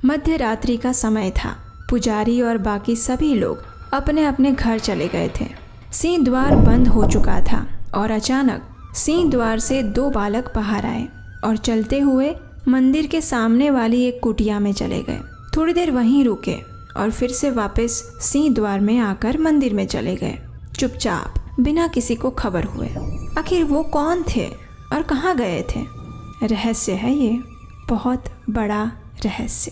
मध्य रात्रि का समय था। पुजारी और बाकी सभी लोग अपने अपने घर चले गए थे। सिंह द्वार बंद हो चुका था और अचानक सिंह द्वार से दो बालक बाहर आए और चलते हुए मंदिर के सामने वाली एक कुटिया में चले गए। थोड़ी देर वहीं रुके और फिर से वापस सिंह द्वार में आकर मंदिर में चले गए, चुपचाप, बिना किसी को खबर हुए। आखिर वो कौन थे और कहाँ गए थे? रहस्य है ये, बहुत बड़ा रहस्य।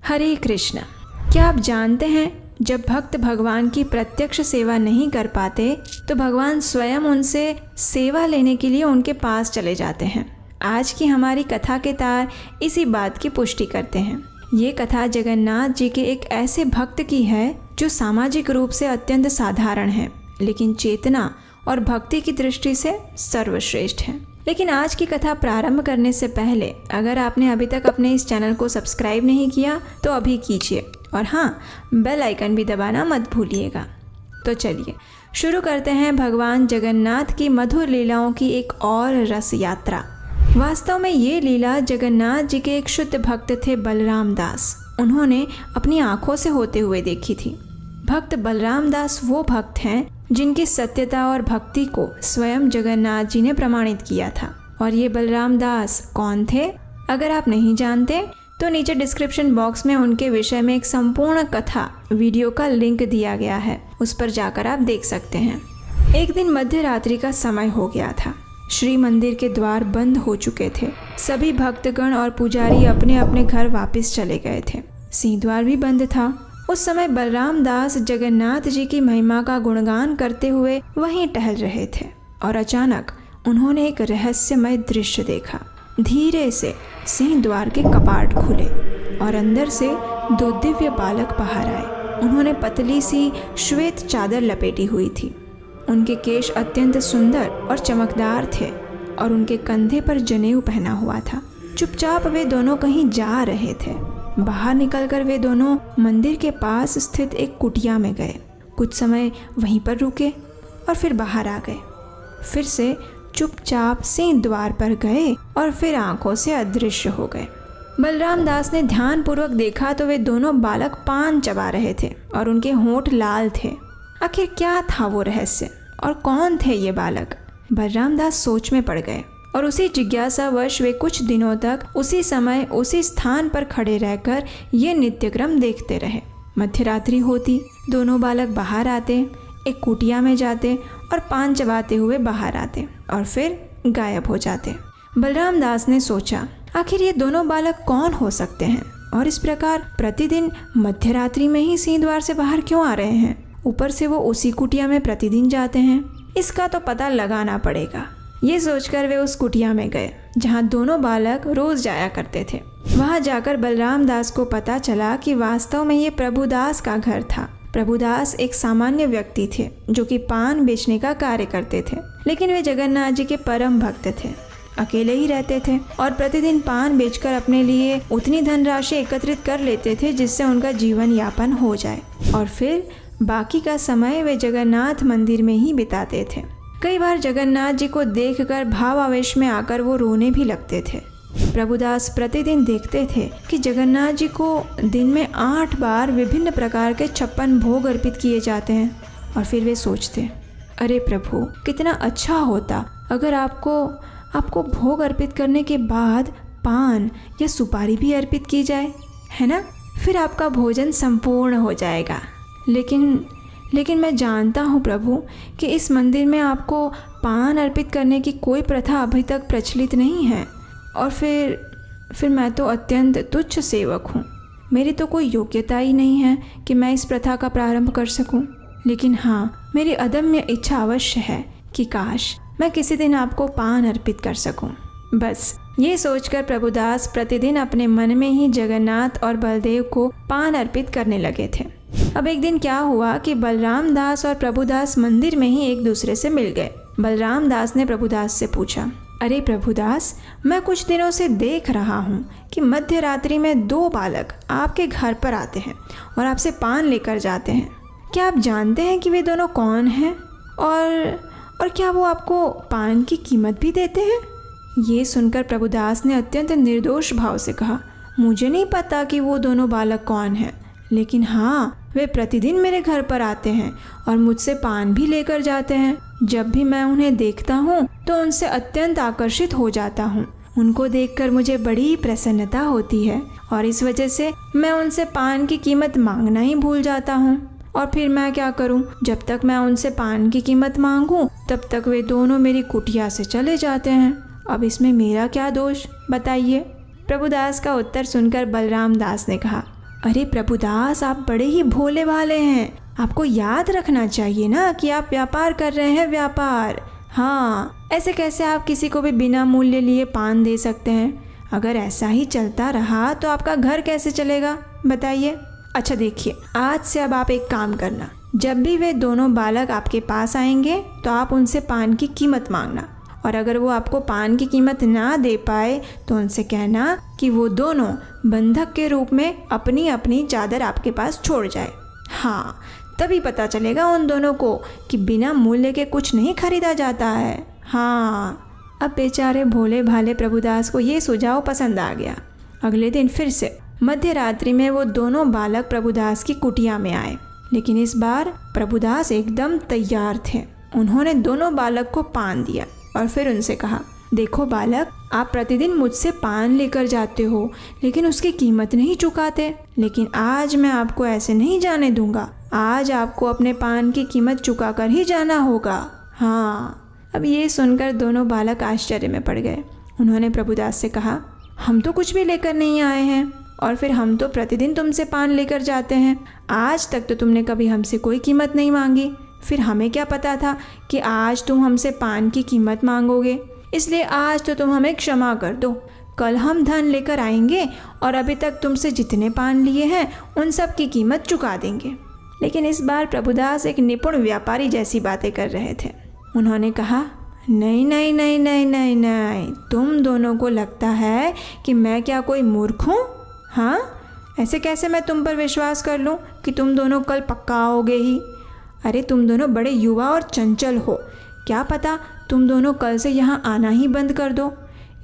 हरे कृष्ण। क्या आप जानते हैं, जब भक्त भगवान की प्रत्यक्ष सेवा नहीं कर पाते तो भगवान स्वयं उनसे सेवा लेने के लिए उनके पास चले जाते हैं। आज की हमारी कथा के तार इसी बात की पुष्टि करते हैं। ये कथा जगन्नाथ जी के एक ऐसे भक्त की है जो सामाजिक रूप से अत्यंत साधारण है, लेकिन चेतना और भक्ति की दृष्टि से सर्वश्रेष्ठ है। लेकिन आज की कथा प्रारंभ करने से पहले अगर आपने अभी तक अपने इस चैनल को सब्सक्राइब नहीं किया तो अभी कीजिए, और हाँ, बेल आइकन भी दबाना मत भूलिएगा। तो चलिए शुरू करते हैं भगवान जगन्नाथ की मधुर लीलाओं की एक और रस यात्रा। वास्तव में ये लीला जगन्नाथ जी के एक शुद्ध भक्त थे, बलराम दास। उन्होंने अपनी आंखों से होते हुए देखी थी। भक्त बलराम दास वो भक्त हैं जिनकी सत्यता और भक्ति को स्वयं जगन्नाथ जी ने प्रमाणित किया था। और ये बलराम दास कौन थे? अगर आप नहीं जानते तो नीचे डिस्क्रिप्शन बॉक्स में उनके विषय में एक संपूर्ण कथा वीडियो का लिंक दिया गया है, उस पर जाकर आप देख सकते हैं। एक दिन मध्य रात्रि का समय हो गया था। श्री मंदिर के द्वार बंद हो चुके थे। सभी भक्तगण और पुजारी अपने अपने घर वापस चले गए थे। सिंह द्वार भी बंद था। उस समय बलराम दास जगन्नाथ जी की महिमा का गुणगान करते हुए वहीं टहल रहे थे और अचानक उन्होंने एक रहस्यमय दृश्य देखा। धीरे से सिंह द्वार के कपाट खुले और अंदर से दो दिव्य बालक बाहर आए। उन्होंने पतली सी श्वेत चादर लपेटी हुई थी। उनके केश अत्यंत सुंदर और चमकदार थे और उनके कंधे पर जनेऊ पहना हुआ था। चुपचाप वे दोनों कहीं जा रहे थे। बाहर निकलकर वे दोनों मंदिर के पास स्थित एक कुटिया में गए। कुछ समय वहीं पर रुके और फिर बाहर आ गए। फिर से चुपचाप सिंह द्वार पर गए और फिर आंखों से अदृश्य हो गए। बलराम दास ने ध्यानपूर्वक देखा तो वे दोनों बालक पान चबा रहे थे और उनके होंठ लाल थे। आखिर क्या था वो रहस्य और कौन थे ये बालक? बलराम दास सोच में पड़ गए और उसी जिज्ञासावश वे कुछ दिनों तक उसी समय उसी स्थान पर खड़े रहकर ये नित्यक्रम देखते रहे। मध्यरात्रि होती, दोनों बालक बाहर आते, एक कुटिया में जाते और पान चबाते हुए बाहर आते और फिर गायब हो जाते। बलराम दास ने सोचा, आखिर ये दोनों बालक कौन हो सकते हैं और इस प्रकार प्रतिदिन मध्यरात्रि में ही सिंह द्वार से बाहर क्यों आ रहे हैं? ऊपर से वो उसी कुटिया में प्रतिदिन जाते हैं। इसका तो पता लगाना पड़ेगा। ये सोचकर वे उस कुटिया में गए जहाँ दोनों बालक रोज जाया करते थे। वहाँ जाकर बलराम दास को पता चला कि वास्तव में ये प्रभुदास का घर था। प्रभुदास एक सामान्य व्यक्ति थे जो कि पान बेचने का कार्य करते थे, लेकिन वे जगन्नाथ जी के परम भक्त थे। अकेले ही रहते थे और प्रतिदिन पान बेचकर अपने लिए उतनी धनराशि एकत्रित कर लेते थे जिससे उनका जीवन यापन हो जाए, और फिर बाकी का समय वे जगन्नाथ मंदिर में ही बिताते थे। कई बार जगन्नाथ जी को देखकर भावावेश में आकर वो रोने भी लगते थे। प्रभुदास प्रतिदिन देखते थे कि जगन्नाथ जी को दिन में 8 बार विभिन्न प्रकार के 56 भोग अर्पित किए जाते हैं, और फिर वे सोचते, अरे प्रभु, कितना अच्छा होता अगर आपको भोग अर्पित करने के बाद पान या सुपारी भी अर्पित की जाए, है ना? फिर आपका भोजन संपूर्ण हो जाएगा। लेकिन मैं जानता हूँ प्रभु कि इस मंदिर में आपको पान अर्पित करने की कोई प्रथा अभी तक प्रचलित नहीं है, और फिर मैं तो अत्यंत तुच्छ सेवक हूँ। मेरी तो कोई योग्यता ही नहीं है कि मैं इस प्रथा का प्रारंभ कर सकूँ। लेकिन हाँ, मेरी अदम्य इच्छा अवश्य है कि काश मैं किसी दिन आपको पान अर्पित कर सकूँ। बस ये सोचकर प्रभुदास प्रतिदिन अपने मन में ही जगन्नाथ और बलदेव को पान अर्पित करने लगे थे। अब एक दिन क्या हुआ कि बलराम दास और प्रभुदास मंदिर में ही एक दूसरे से मिल गए। बलराम दास ने प्रभुदास से पूछा, अरे प्रभुदास, मैं कुछ दिनों से देख रहा हूँ कि मध्य रात्रि में 2 बालक आपके घर पर आते हैं और आपसे पान लेकर जाते हैं। क्या आप जानते हैं कि वे दोनों कौन हैं? और क्या वो आपको पान की कीमत भी देते हैं? ये सुनकर प्रभुदास ने अत्यंत निर्दोष भाव से कहा, मुझे नहीं पता कि वो दोनों बालक कौन हैं, लेकिन हाँ, वे प्रतिदिन मेरे घर पर आते हैं और मुझसे पान भी लेकर जाते हैं। जब भी मैं उन्हें देखता हूँ तो उनसे अत्यंत आकर्षित हो जाता हूँ। उनको देखकर मुझे बड़ी प्रसन्नता होती है और इस वजह से मैं उनसे पान की कीमत मांगना ही भूल जाता हूँ। और फिर मैं क्या करूँ? जब तक मैं उनसे पान की कीमत मांगूँ तब तक वे दोनों मेरी कुटिया से चले जाते हैं। अब इसमें मेरा क्या दोष, बताइए? प्रभुदास का उत्तर सुनकर बलराम दास ने कहा, अरे प्रभुदास, आप बड़े ही भोले भाले हैं। आपको याद रखना चाहिए ना कि आप व्यापार कर रहे हैं, व्यापार। हाँ, ऐसे कैसे आप किसी को भी बिना मूल्य लिए पान दे सकते हैं? अगर ऐसा ही चलता रहा तो आपका घर कैसे चलेगा, बताइए? अच्छा देखिए, आज से अब आप एक काम करना, जब भी वे दोनों बालक आपके पास आएंगे तो आप उनसे पान की कीमत मांगना, और अगर वो आपको पान की कीमत ना दे पाए तो उनसे कहना कि वो दोनों बंधक के रूप में अपनी अपनी चादर आपके पास छोड़ जाए। हाँ, तभी पता चलेगा उन दोनों को कि बिना मूल्य के कुछ नहीं खरीदा जाता है। हाँ। अब बेचारे भोले भाले प्रभुदास को ये सुझाव पसंद आ गया। अगले दिन फिर से मध्य रात्रि में वो दोनों बालक प्रभुदास की कुटिया में आए, लेकिन इस बार प्रभुदास एकदम तैयार थे। उन्होंने दोनों बालक को पान दिया और फिर उनसे कहा, देखो बालक, आप प्रतिदिन मुझसे पान लेकर जाते हो लेकिन उसकी कीमत नहीं चुकाते, लेकिन आज मैं आपको ऐसे नहीं जाने दूंगा। आज आपको अपने पान की कीमत चुका कर ही जाना होगा। हाँ। अब ये सुनकर दोनों बालक आश्चर्य में पड़ गए। उन्होंने प्रभुदास से कहा, हम तो कुछ भी लेकर नहीं आए हैं और फिर हम तो प्रतिदिन तुमसे पान लेकर जाते हैं। आज तक तो तुमने कभी हमसे कोई कीमत नहीं मांगी, फिर हमें क्या पता था कि आज तुम हमसे पान की कीमत मांगोगे, इसलिए आज तो तुम हमें क्षमा कर दो। कल हम धन लेकर आएंगे और अभी तक तुमसे जितने पान लिए हैं उन सब की कीमत चुका देंगे। लेकिन इस बार प्रभुदास एक निपुण व्यापारी जैसी बातें कर रहे थे। उन्होंने कहा, नहीं नहीं नहीं नहीं नहीं नहीं, तुम दोनों को लगता है कि मैं क्या कोई मूर्ख हूँ? हाँ, ऐसे कैसे मैं तुम पर विश्वास कर लूँ कि तुम दोनों कल पक्का आओगे ही? अरे तुम दोनों बड़े युवा और चंचल हो, क्या पता तुम दोनों कल से यहाँ आना ही बंद कर दो।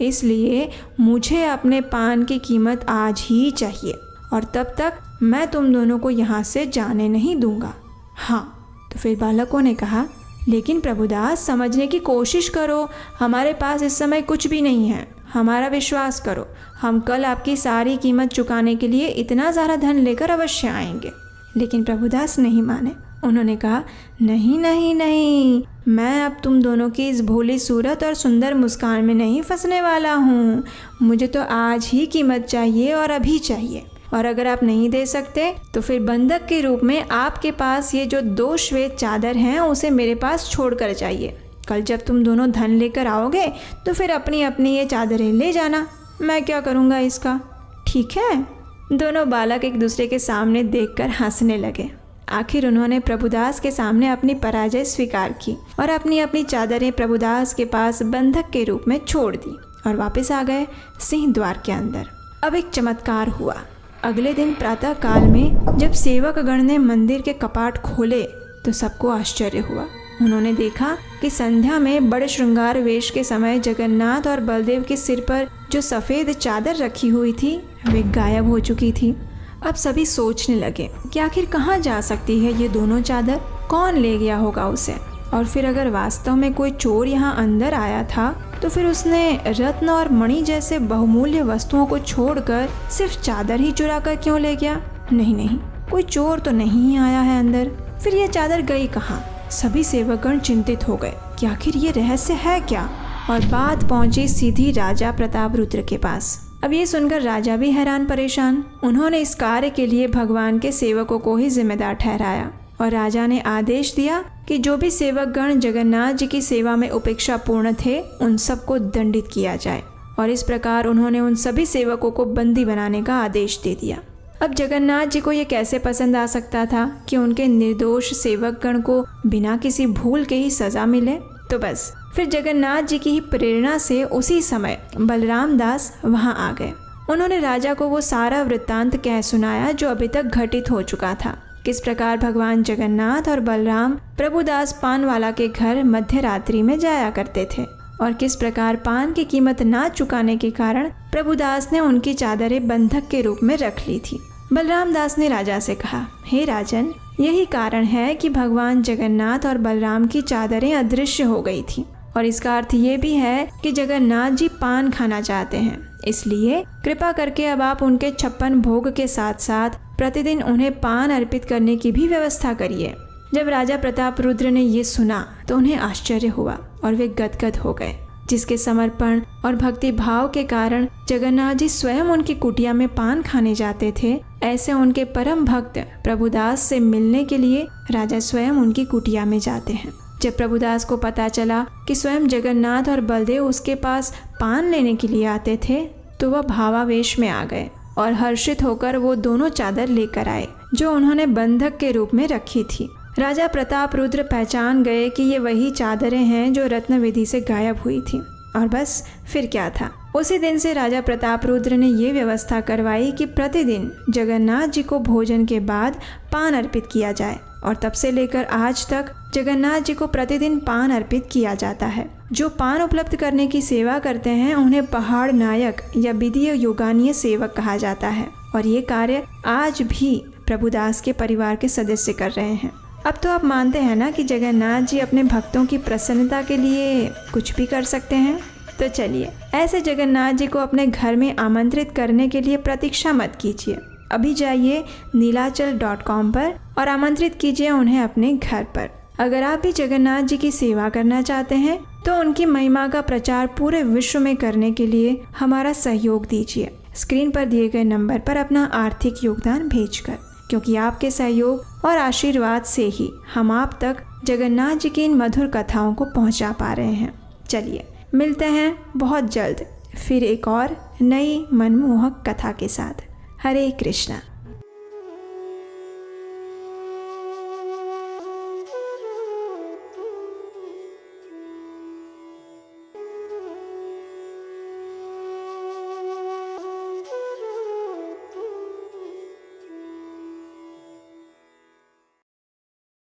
इसलिए मुझे अपने पान की कीमत आज ही चाहिए और तब तक मैं तुम दोनों को यहाँ से जाने नहीं दूंगा। हाँ। तो फिर बालकों ने कहा, लेकिन प्रभुदास, समझने की कोशिश करो, हमारे पास इस समय कुछ भी नहीं है, हमारा विश्वास करो। हम कल आपकी सारी कीमत चुकाने के लिए इतना सारा धन लेकर अवश्य आएंगे। लेकिन प्रभुदास नहीं माने। उन्होंने कहा, नहीं नहीं नहीं, मैं अब तुम दोनों की इस भोली सूरत और सुंदर मुस्कान में नहीं फंसने वाला हूँ। मुझे तो आज ही कीमत चाहिए और अभी चाहिए, और अगर आप नहीं दे सकते तो फिर बंधक के रूप में आपके पास ये जो 2 श्वेत चादर हैं उसे मेरे पास छोड़ कर जाइए। कल जब तुम दोनों धन लेकर आओगे तो फिर अपनी अपनी ये चादरें ले जाना, मैं क्या करूँगा इसका, ठीक है? दोनों बालक एक दूसरे के सामने देखकर हंसने लगे। आखिर उन्होंने प्रभुदास के सामने अपनी पराजय स्वीकार की और अपनी अपनी चादरें प्रभुदास के पास बंधक के रूप में छोड़ दी और वापस आ गए सिंह द्वार के अंदर। अब एक चमत्कार हुआ। अगले दिन प्रातः काल में जब सेवकगण ने मंदिर के कपाट खोले तो सबको आश्चर्य हुआ। उन्होंने देखा कि संध्या में बड़े श्रृंगार वेश के समय जगन्नाथ और बलदेव के सिर पर जो सफ़ेद चादर रखी हुई थी वे गायब हो चुकी थी। अब सभी सोचने लगे कि आखिर कहाँ जा सकती है ये दोनों चादर, कौन ले गया होगा उसे, और फिर अगर वास्तव में कोई चोर यहाँ अंदर आया था तो फिर उसने रत्न और मणि जैसे बहुमूल्य वस्तुओं को छोड़कर सिर्फ चादर ही चुरा कर क्यों ले गया? नहीं नहीं, कोई चोर तो नहीं आया है अंदर, फिर ये चादर गई कहाँ? सभी सेवकगण चिंतित हो गए कि आखिर ये रहस्य है क्या, और बात पहुंची सीधी राजा प्रतापरुद्र के पास। अब ये सुनकर राजा भी हैरान परेशान। उन्होंने इस कार्य के लिए भगवान के सेवकों को ही जिम्मेदार ठहराया और राजा ने आदेश दिया कि जो भी सेवकगण जगन्नाथ जी की सेवा में उपेक्षापूर्ण थे उन सबको दंडित किया जाए, और इस प्रकार उन्होंने उन सभी सेवकों को बंदी बनाने का आदेश दे दिया। अब जगन्नाथ जी को ये कैसे पसंद आ सकता था कि उनके निर्दोष सेवकगण को बिना किसी भूल के ही सज़ा मिले? तो बस फिर जगन्नाथ जी की ही प्रेरणा से उसी समय बलराम दास वहां आ गए। उन्होंने राजा को वो सारा वृत्तांत कह सुनाया जो अभी तक घटित हो चुका था। किस प्रकार भगवान जगन्नाथ और बलराम प्रभुदास पान वाला के घर मध्य रात्रि में जाया करते थे और किस प्रकार पान की कीमत ना चुकाने के कारण प्रभुदास ने उनकी चादरें बंधक के रूप में रख ली थी। बलराम दास ने राजा से कहा, हे राजन, यही कारण है कि भगवान जगन्नाथ और बलराम की चादरें अदृश्य हो गई थी और इसका अर्थ ये भी है कि जगन्नाथ जी पान खाना चाहते हैं। इसलिए कृपा करके अब आप उनके 56 भोग के साथ साथ प्रतिदिन उन्हें पान अर्पित करने की भी व्यवस्था करिए। जब राजा प्रताप रुद्र ने ये सुना तो उन्हें आश्चर्य हुआ और वे गदगद हो गए। जिसके समर्पण और भक्ति भाव के कारण जगन्नाथ जी स्वयं उनकी कुटिया में पान खाने जाते थे, ऐसे उनके परम भक्त प्रभुदास से मिलने के लिए राजा स्वयं उनकी कुटिया में जाते हैं। जब प्रभुदास को पता चला कि स्वयं जगन्नाथ और बलदेव उसके पास पान लेने के लिए आते थे तो वह भावावेश में आ गए और हर्षित होकर वो दोनों चादर लेकर आए जो उन्होंने बंधक के रूप में रखी थी। राजा प्रताप रुद्र पहचान गए कि ये वही चादरें हैं जो रत्न विधि से गायब हुई थी और बस फिर क्या था। उसी दिन से राजा प्रताप रुद्र ने ये व्यवस्था करवाई कि प्रतिदिन जगन्नाथ जी को भोजन के बाद पान अर्पित किया जाए और तब से लेकर आज तक जगन्नाथ जी को प्रतिदिन पान अर्पित किया जाता है। जो पान उपलब्ध करने की सेवा करते हैं उन्हें पहाड़ नायक या विधीय योगानीय सेवक कहा जाता है और ये कार्य आज भी प्रभुदास के परिवार के सदस्य कर रहे हैं। अब तो आप मानते हैं ना कि जगन्नाथ जी अपने भक्तों की प्रसन्नता के लिए कुछ भी कर सकते हैं। तो चलिए, ऐसे जगन्नाथ जी को अपने घर में आमंत्रित करने के लिए प्रतीक्षा मत कीजिए। अभी जाइए नीलाचल.com पर और आमंत्रित कीजिए उन्हें अपने घर पर। अगर आप भी जगन्नाथ जी की सेवा करना चाहते हैं तो उनकी महिमा का प्रचार पूरे विश्व में करने के लिए हमारा सहयोग दीजिए। स्क्रीन पर दिए गए नंबर पर अपना आर्थिक योगदान भेजकर, क्योंकि आपके सहयोग और आशीर्वाद से ही हम आप तक जगन्नाथ जी की इन मधुर कथाओं को पहुंचा पा रहे हैं। चलिए, मिलते हैं बहुत जल्द फिर एक और नई मनमोहक कथा के साथ। हरे कृष्णा।